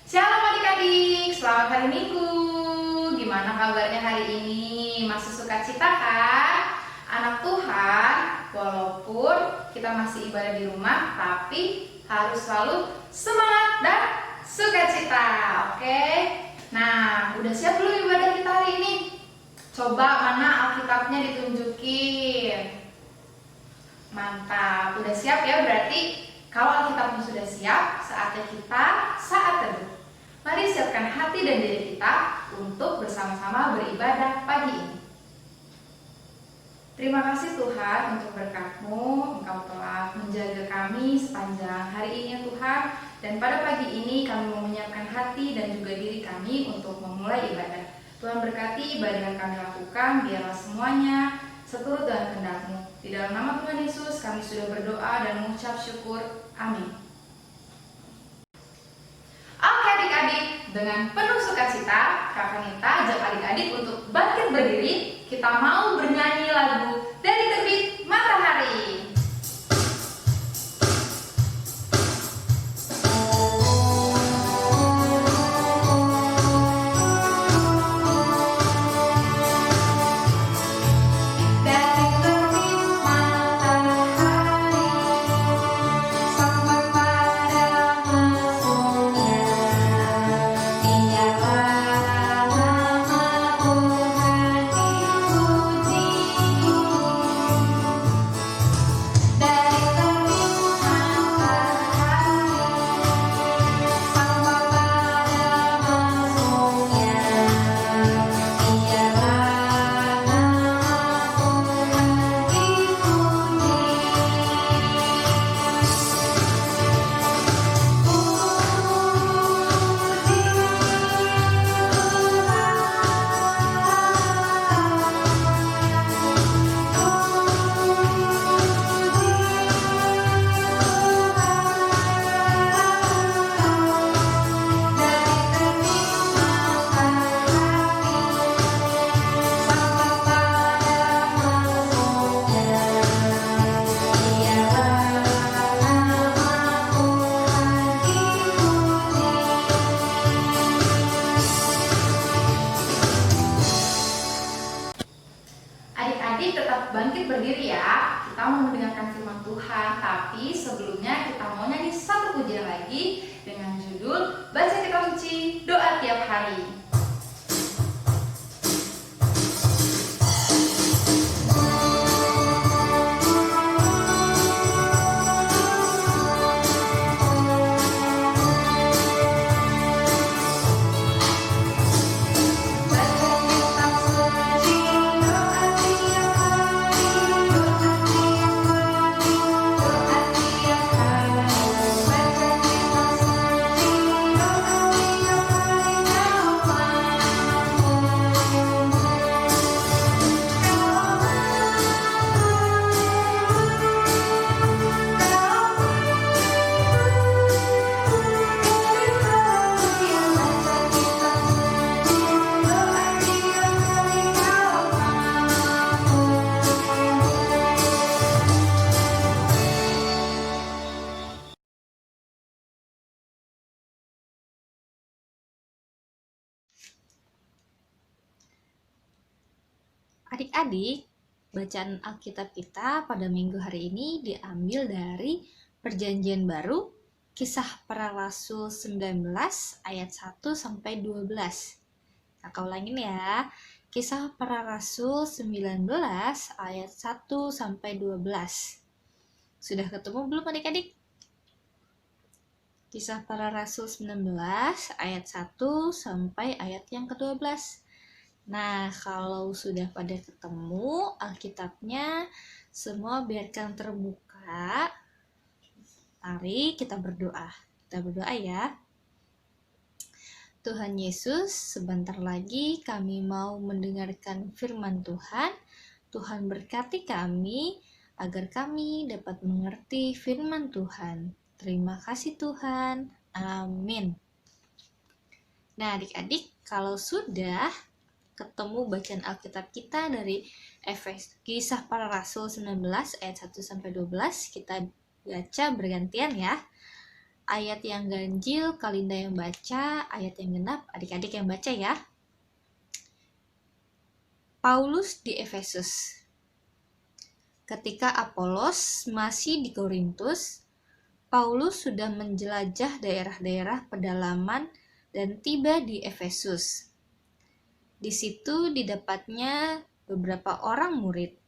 Shalom adik-adik, selamat hari Minggu. Gimana kabarnya hari ini? Masih sukacita kan? Anak Tuhan, walaupun kita masih ibadah di rumah, tapi harus selalu semangat dan sukacita. Oke? Nah, udah siap belum ibadah kita hari ini? Coba mana Alkitabnya ditunjukin. Mantap, udah siap ya berarti. Kalau Alkitabnya sudah siap, saatnya kita saat teduh. Mari siapkan hati dan diri kita untuk bersama-sama beribadah pagi ini. Terima kasih Tuhan untuk berkat-Mu, Engkau telah menjaga kami sepanjang hari ini ya Tuhan. Dan pada pagi ini kami mau menyiapkan hati dan juga diri kami untuk memulai ibadah. Tuhan berkati ibadah yang kami lakukan, biarlah semuanya seturut dengan kehendak-Mu. Di dalam nama Tuhan Yesus kami sudah berdoa dan mengucap syukur. Amin. Oke adik-adik, dengan penuh sukacita, Kakak Nita ajak adik-adik untuk bangkit berdiri. Kita mau bernyanyi lagu Dari Terbit Matahari. Adik-adik tetap bangkit berdiri ya. Kita mau mendengarkan firman Tuhan, tapi sebelumnya kita mau nyanyi satu pujian lagi dengan judul Baca Kitab Suci, Doa Tiap Hari. Adik-adik, bacaan Alkitab kita pada minggu hari ini diambil dari Perjanjian Baru, Kisah Para Rasul 19 ayat 1 sampai 12. Kakak ulangin ya. Kisah Para Rasul 19 ayat 1 sampai 12. Sudah ketemu belum adik-adik? Kisah Para Rasul 19 ayat 1 sampai ayat yang ke-12. Nah, kalau sudah pada ketemu Alkitabnya, semua biarkan terbuka. Mari kita berdoa. Kita berdoa ya. Tuhan Yesus, sebentar lagi kami mau mendengarkan firman Tuhan. Tuhan berkati kami agar kami dapat mengerti firman Tuhan. Terima kasih Tuhan. Amin. Nah, adik-adik, kalau sudah ketemu bacaan Alkitab kita dari Kisah Para Rasul 19 ayat 1 sampai 12, kita baca bergantian ya. Ayat yang ganjil, Kalinda yang baca, ayat yang genap, adik-adik yang baca ya. Paulus di Efesus. Ketika Apolos masih di Korintus, Paulus sudah menjelajah daerah-daerah pedalaman dan tiba di Efesus. Di situ didapatnya beberapa orang murid.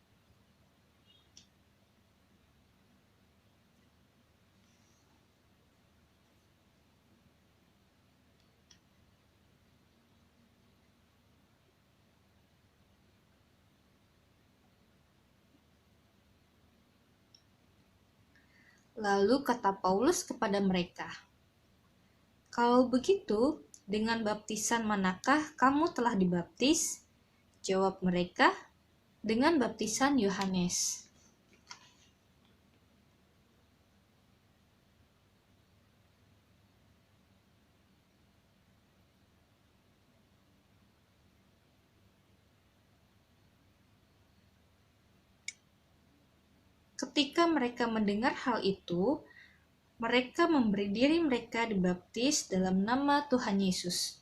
Lalu kata Paulus kepada mereka, "Kalau begitu, dengan baptisan manakah kamu telah dibaptis?" Jawab mereka, "Dengan baptisan Yohanes." Ketika mereka mendengar hal itu, mereka memberi diri mereka dibaptis dalam nama Tuhan Yesus.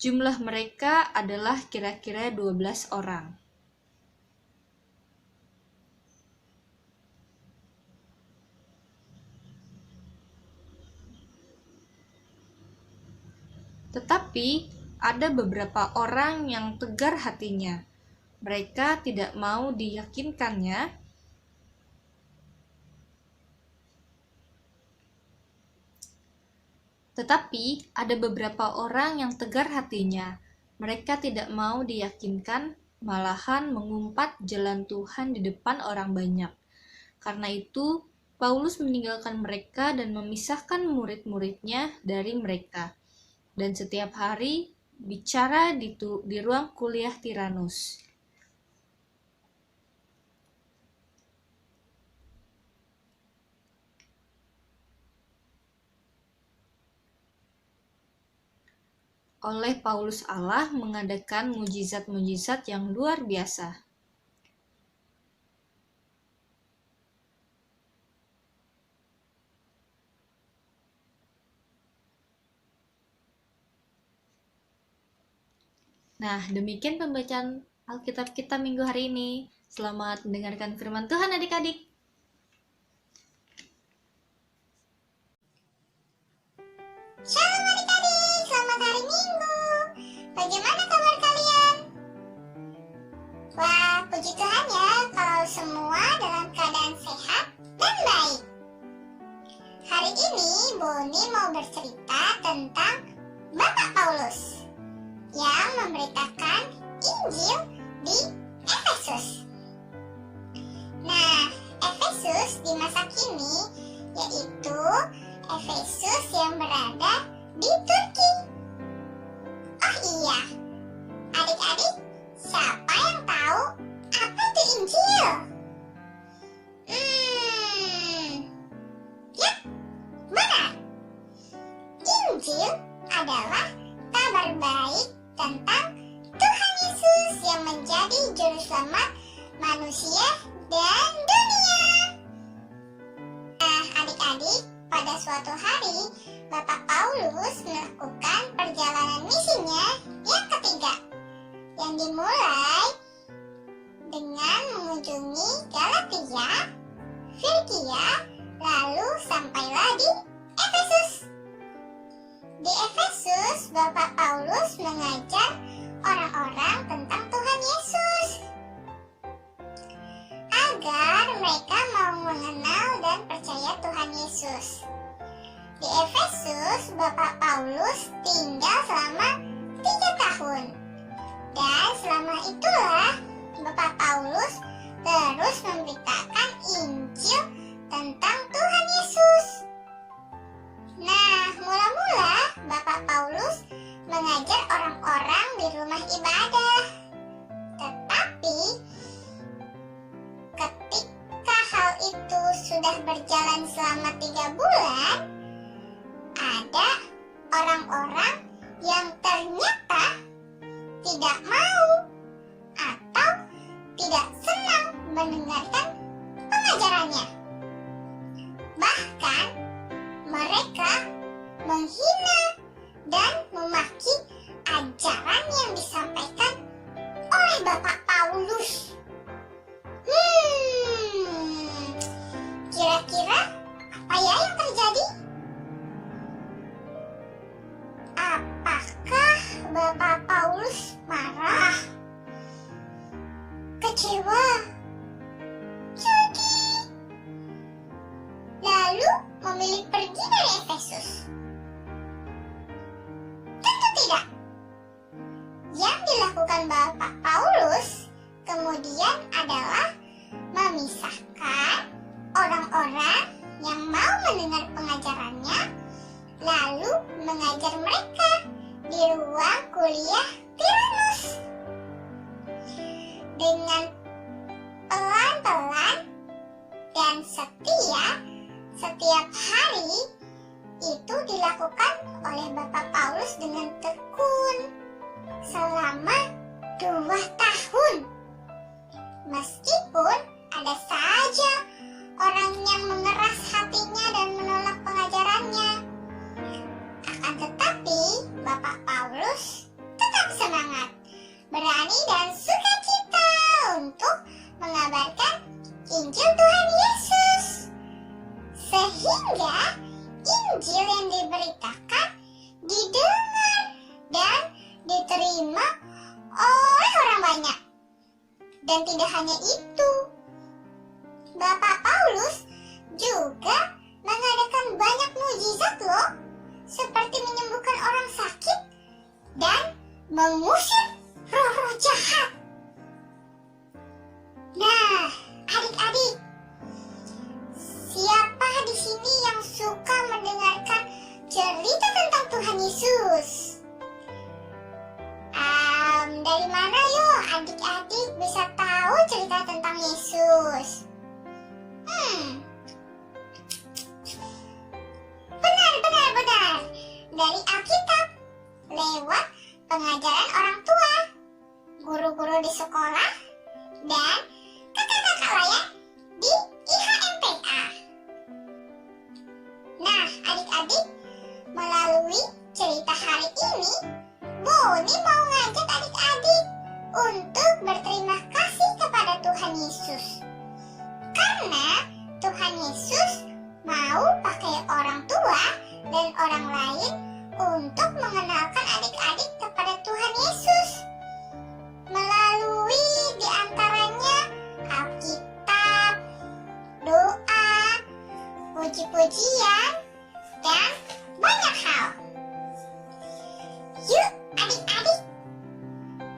Jumlah mereka adalah kira-kira 12 orang. Tetapi ada beberapa orang yang tegar hatinya. Mereka tidak mau diyakinkannya. Tetapi ada beberapa orang yang tegar hatinya. Mereka tidak mau diyakinkan, malahan mengumpat jalan Tuhan di depan orang banyak. Karena itu, Paulus meninggalkan mereka dan memisahkan murid-muridnya dari mereka. Dan setiap hari bicara di ruang kuliah Tiranus. Oleh Paulus Allah mengadakan mujizat-mujizat yang luar biasa. Nah, demikian pembacaan Alkitab kita minggu hari ini. Selamat mendengarkan firman Tuhan adik-adik. Shalom adik-adik, selamat hari Minggu. Bagaimana kabar kalian? Wah, puji Tuhan ya kalau semua dalam keadaan sehat dan baik. Hari ini Boni mau bercerita tentang Bapak Paulus yang memberitakan Injil di Efesus. Nah, Efesus di masa kini yaitu Efesus yang berada di Turki. Oh iya, adik-adik, siapa yang tahu apa itu Injil? Ya, benar. Injil adalah kabar baik tentang Tuhan Yesus yang menjadi juru selamat manusia dan dunia. Nah, adik-adik, pada suatu hari Bapak Paulus melakukan perjalanan misinya yang ketiga, yang dimulai dengan mengunjungi Galatia, Frigia, lalu sampailah di Efesus. Di Efesus, Bapak Paulus mengajar orang-orang tentang Tuhan Yesus agar mereka mau mengenal dan percaya Tuhan Yesus. Di Efesus, Bapak Paulus tinggal selama 3 tahun. Dan selama itulah Bapak Paulus terus memberitakan Injil tentang Tuhan Yesus. Nah, mula-mula Bapak Paulus mengajar orang-orang di rumah ibadah. Tetapi ketika hal itu sudah berjalan selama 3 bulan, ada orang-orang yang ternyata tidak mau atau tidak senang mendengarkan pengajarannya. Bahkan mereka menghina dan memaki ajaran yang disampaikan oleh Bapak Paulus. Kira-kira apa ya yang terjadi? Apakah Bapak Paulus marah, kecewa, sedih, lalu memilih pergi dari Efesus? Tentu tidak. Yang dilakukan Bapak Paulus kemudian adalah memisahkan orang-orang yang mau mendengar pengajarannya, lalu mengajar mereka di ruang kuliah Tiranus. Dengan pelan-pelan dan setia, setiap hari itu dilakukan oleh Bapak Paulus dengan tekun selama 2 tahun. Meskipun ada saja orang yang mengeras hatinya dan menolak pengajarannya, akan tetapi Bapak Paulus tetap semangat, berani dan sukacita untuk mengabarkan Injil Tuhan Yesus. Sehingga Injil yang diberitakan didengar dan diterima oleh orang banyak. Dan tidak hanya itu, Bapak Paulus juga mengadakan banyak mukjizat loh, seperti menyembuhkan orang sakit dan mengusir roh-roh jahat. Nah, adik-adik, siapa di sini yang suka mendengarkan cerita tentang Tuhan Yesus? Dari mana yuk adik-adik bisa tahu cerita tentang Yesus? Benar. Dari Alkitab, lewat pengajaran orang tua, guru-guru di sekolah, dan kakak-kakak layan di IHMPA. Nah, adik-adik, melalui cerita hari ini, Boni mau ngajak adik-adik untuk berterima kasih kepada Tuhan Yesus. Karena Tuhan Yesus mau pakai orang tua dan orang lain untuk mengenalkan adik-adik kepada Tuhan Yesus. Melalui diantaranya Alkitab, doa, puji-pujian, dan banyak hal. Yuk adik-adik,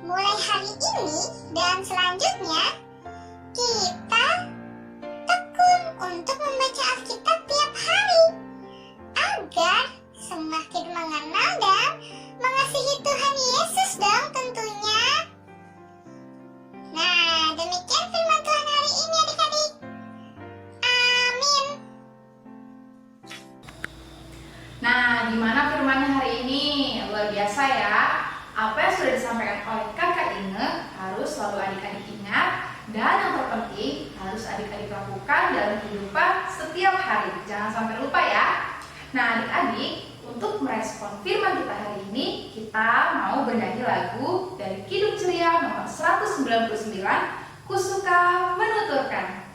mulai hari ini dan selanjutnya kita tekun untuk membaca Alkitab tiap hari agar semakin mengenal dan mengasihi Tuhan Yesus dong tentunya. Nah, demikian firman Tuhan hari ini adik-adik. Amin. Nah, gimana firmannya hari ini? Luar biasa ya. Apa yang sudah disampaikan oleh Kakak Ine harus selalu adik-adik ingat, dan yang terpenting harus adik-adik lakukan dalam kehidupan setiap hari. Jangan sampai lupa ya. Nah, adik-adik, untuk merespon firman kita hari ini, kita mau bernyanyi lagu dari Kidung Ceria nomor 199, Kusuka Menuturkan.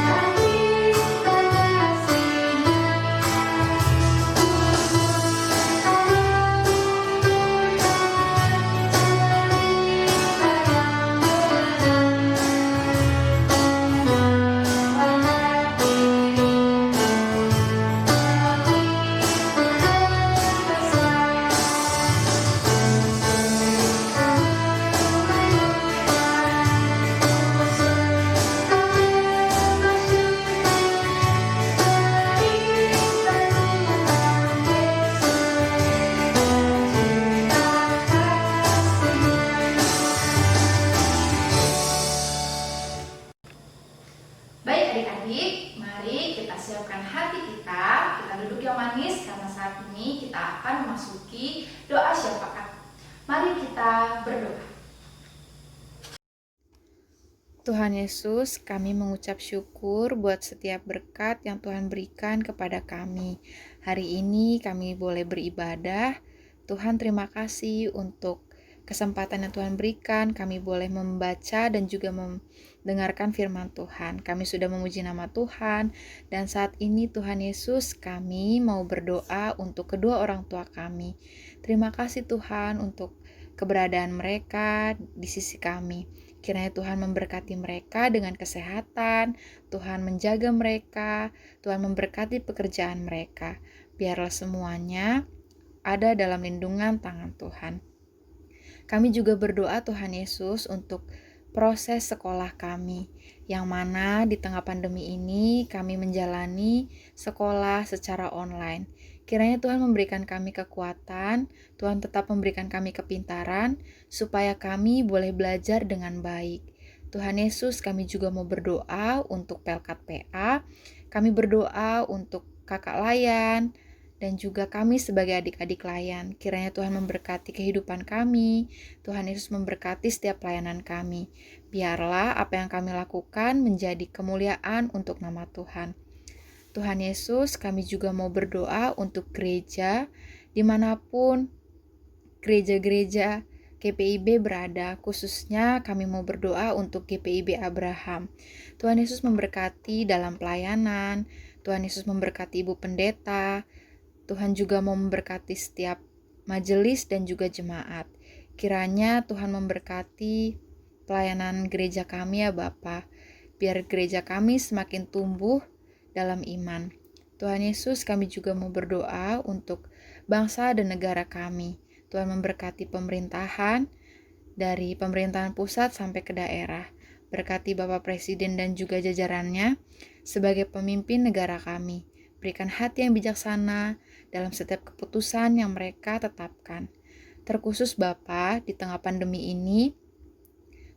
Amin. memasuki doa syafaat. Mari kita berdoa. Tuhan Yesus, kami mengucap syukur buat setiap berkat yang Tuhan berikan kepada kami. Hari ini kami boleh beribadah. Tuhan, terima kasih untuk kesempatan yang Tuhan berikan. Kami boleh membaca dan juga mendengarkan firman Tuhan. Kami sudah memuji nama Tuhan. Dan saat ini Tuhan Yesus, kami mau berdoa untuk kedua orang tua kami. Terima kasih Tuhan untuk keberadaan mereka di sisi kami. Kiranya Tuhan memberkati mereka dengan kesehatan, Tuhan menjaga mereka, Tuhan memberkati pekerjaan mereka. Biarlah semuanya ada dalam lindungan tangan Tuhan. Kami juga berdoa Tuhan Yesus untuk proses sekolah kami, yang mana di tengah pandemi ini kami menjalani sekolah secara online. Kiranya Tuhan memberikan kami kekuatan, Tuhan tetap memberikan kami kepintaran, supaya kami boleh belajar dengan baik. Tuhan Yesus, kami juga mau berdoa untuk Pelkat PA, kami berdoa untuk kakak layan, dan juga kami sebagai adik-adik layan. Kiranya Tuhan memberkati kehidupan kami, Tuhan Yesus memberkati setiap pelayanan kami. Biarlah apa yang kami lakukan menjadi kemuliaan untuk nama Tuhan. Tuhan Yesus, kami juga mau berdoa untuk gereja, dimanapun gereja-gereja GPIB berada, khususnya kami mau berdoa untuk GPIB Abraham. Tuhan Yesus memberkati dalam pelayanan, Tuhan Yesus memberkati Ibu Pendeta, Tuhan juga mau memberkati setiap majelis dan juga jemaat. Kiranya Tuhan memberkati pelayanan gereja kami ya Bapa, biar gereja kami semakin tumbuh dalam iman. Tuhan Yesus, kami juga mau berdoa untuk bangsa dan negara kami. Tuhan memberkati pemerintahan, dari pemerintahan pusat sampai ke daerah. Berkati Bapak Presiden dan juga jajarannya sebagai pemimpin negara kami. Berikan hati yang bijaksana dalam setiap keputusan yang mereka tetapkan. Terkhusus Bapa, di tengah pandemi ini,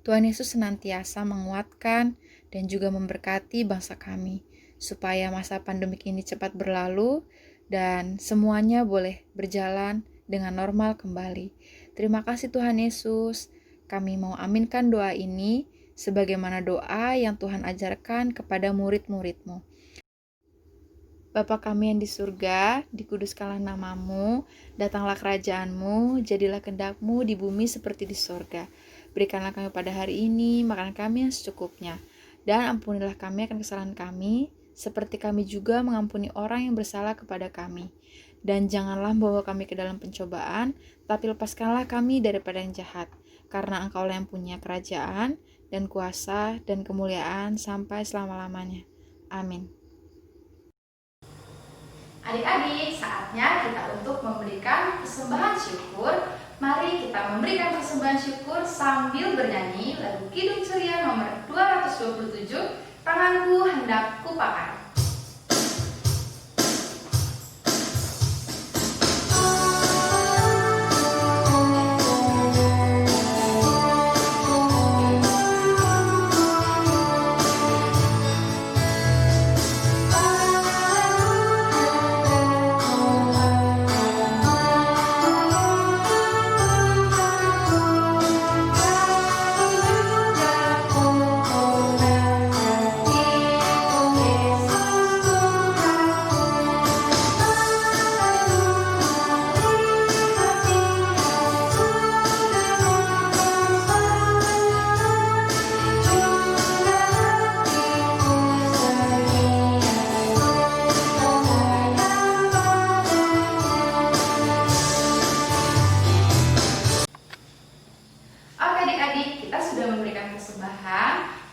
Tuhan Yesus senantiasa menguatkan dan juga memberkati bangsa kami, supaya masa pandemik ini cepat berlalu dan semuanya boleh berjalan dengan normal kembali. Terima kasih Tuhan Yesus. Kami mau aminkan doa ini sebagaimana doa yang Tuhan ajarkan kepada murid-murid-Mu. Bapa kami yang di surga, dikuduskanlah namamu, datanglah kerajaan-Mu, jadilah kehendak-Mu di bumi seperti di surga. Berikanlah kami pada hari ini makanan kami yang secukupnya, dan ampunilah kami akan kesalahan kami, seperti kami juga mengampuni orang yang bersalah kepada kami. Dan janganlah membawa kami ke dalam pencobaan, tapi lepaskanlah kami daripada yang jahat. Karena Engkaulah yang punya kerajaan, dan kuasa, dan kemuliaan sampai selama-lamanya. Amin. Adik-adik, saatnya kita untuk memberikan persembahan syukur. Mari kita memberikan persembahan syukur sambil bernyanyi lagu Kidung Ceria nomor 227, Tanganku Hendak Kupakai.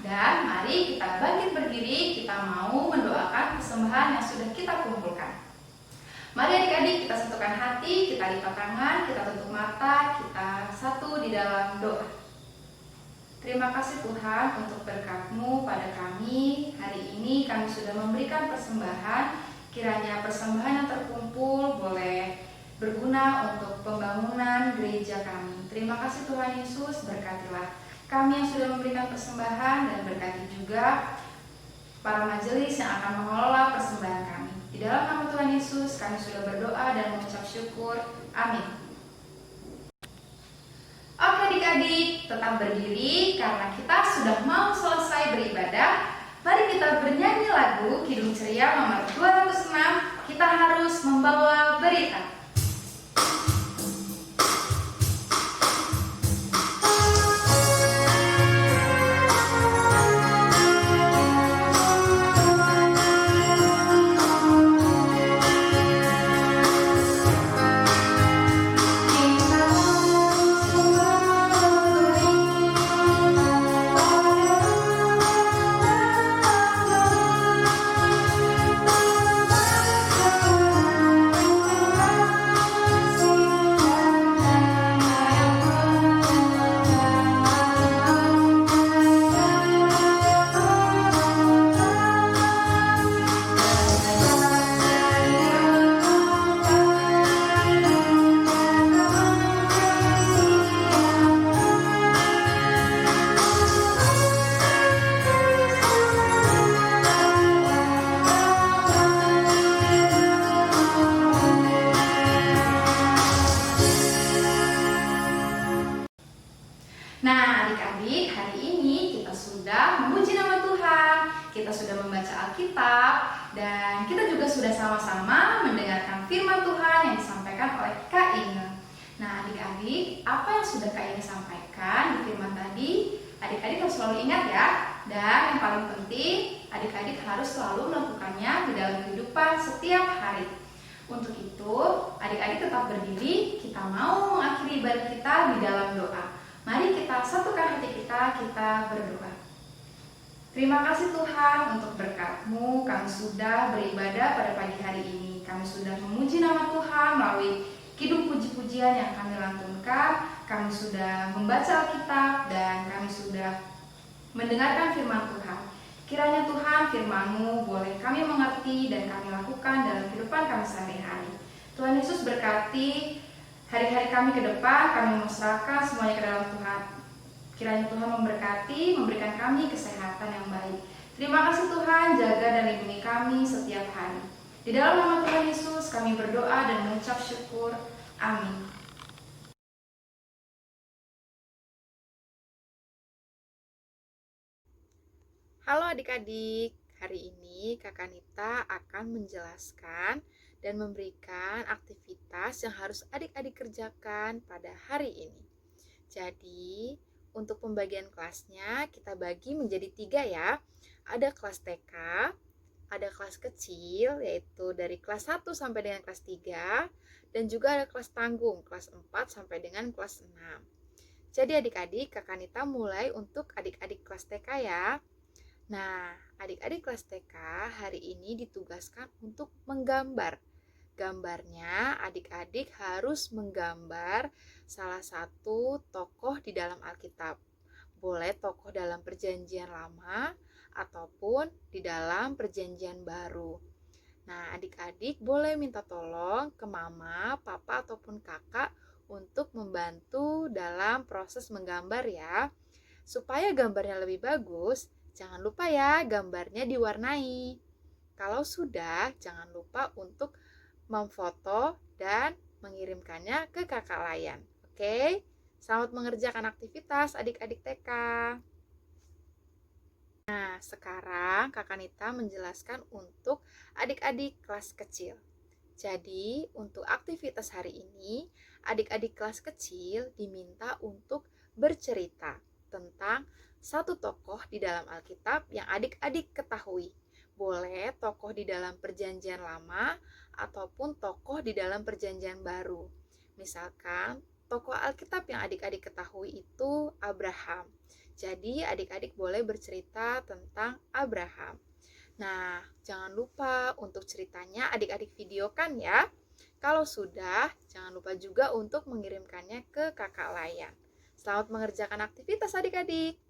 Dan mari kita bangkit berdiri, kita mau mendoakan persembahan yang sudah kita kumpulkan. Mari adik-adik kita satukan hati, kita lipat tangan, kita tutup mata, kita satu di dalam doa. Terima kasih Tuhan untuk berkat-Mu pada kami. Hari ini kami sudah memberikan persembahan, kiranya persembahan yang terkumpul boleh berguna untuk pembangunan gereja kami. Terima kasih Tuhan Yesus, berkatilah kami yang sudah memberikan persembahan dan berkati juga para majelis yang akan mengelola persembahan kami. Di Di dalam nama Tuhan Yesus, kami sudah berdoa dan mengucap syukur. Amin. Oke adik-adik, tetap berdiri karena kita sudah mau selesai beribadah. Mari kita bernyanyi lagu Kidung Ceria nomor 206. Kita harus membawa berita. Nah adik-adik, hari ini kita sudah memuji nama Tuhan, kita sudah membaca Alkitab, dan kita juga sudah sama-sama mendengarkan firman Tuhan yang disampaikan oleh Kak Inge. Nah adik-adik, apa yang sudah Kak Inge sampaikan di firman tadi, adik-adik harus selalu ingat ya. Dan yang paling penting, adik-adik harus selalu melakukannya di dalam kehidupan setiap hari. Untuk itu, adik-adik tetap berdiri, kita mau mengakhiri ibadah kita di dalam doa. Mari kita satukan hati kita berdoa. Terima kasih Tuhan untuk berkat-Mu, kami sudah beribadah pada pagi hari ini. Kami sudah memuji nama Tuhan melalui kidung puji-pujian yang kami lantunkan. Kami sudah membaca Alkitab dan kami sudah mendengarkan firman Tuhan. Kiranya Tuhan firman-Mu boleh kami mengerti dan kami lakukan dalam kehidupan kami sehari-hari. Tuhan Yesus berkati hari-hari kami ke depan, kami menyerahkan semuanya ke dalam Tuhan. Kiranya Tuhan memberkati, memberikan kami kesehatan yang baik. Terima kasih Tuhan, jaga dan lindungi kami setiap hari. Di dalam nama Tuhan Yesus, kami berdoa dan mengucap syukur. Amin. Halo adik-adik, hari ini Kakak Nita akan menjelaskan dan memberikan aktivitas yang harus adik-adik kerjakan pada hari ini. Jadi, untuk pembagian kelasnya kita bagi menjadi 3 ya. Ada kelas TK, ada kelas kecil yaitu dari kelas 1 sampai dengan kelas 3, dan juga ada kelas tanggung, kelas 4 sampai dengan kelas 6. Jadi adik-adik, Kakak Nita mulai untuk adik-adik kelas TK ya. Nah, adik-adik kelas TK hari ini ditugaskan untuk menggambar. Gambarnya, adik-adik harus menggambar salah satu tokoh di dalam Alkitab. Boleh tokoh dalam Perjanjian Lama ataupun di dalam Perjanjian Baru. Nah, adik-adik boleh minta tolong ke mama, papa, ataupun kakak untuk membantu dalam proses menggambar ya. Supaya gambarnya lebih bagus, jangan lupa ya gambarnya diwarnai. Kalau sudah, jangan lupa untuk memfoto dan mengirimkannya ke kakak layan. Oke? Selamat mengerjakan aktivitas adik-adik TK. Nah, sekarang Kakak Nita menjelaskan untuk adik-adik kelas kecil. Jadi, untuk aktivitas hari ini, adik-adik kelas kecil diminta untuk bercerita tentang satu tokoh di dalam Alkitab yang adik-adik ketahui. Boleh tokoh di dalam Perjanjian Lama ataupun tokoh di dalam Perjanjian Baru. Misalkan, tokoh Alkitab yang adik-adik ketahui itu Abraham. Jadi, adik-adik boleh bercerita tentang Abraham. Nah, jangan lupa untuk ceritanya adik-adik videokan ya. Kalau sudah, jangan lupa juga untuk mengirimkannya ke kakak layan. Selamat mengerjakan aktivitas adik-adik.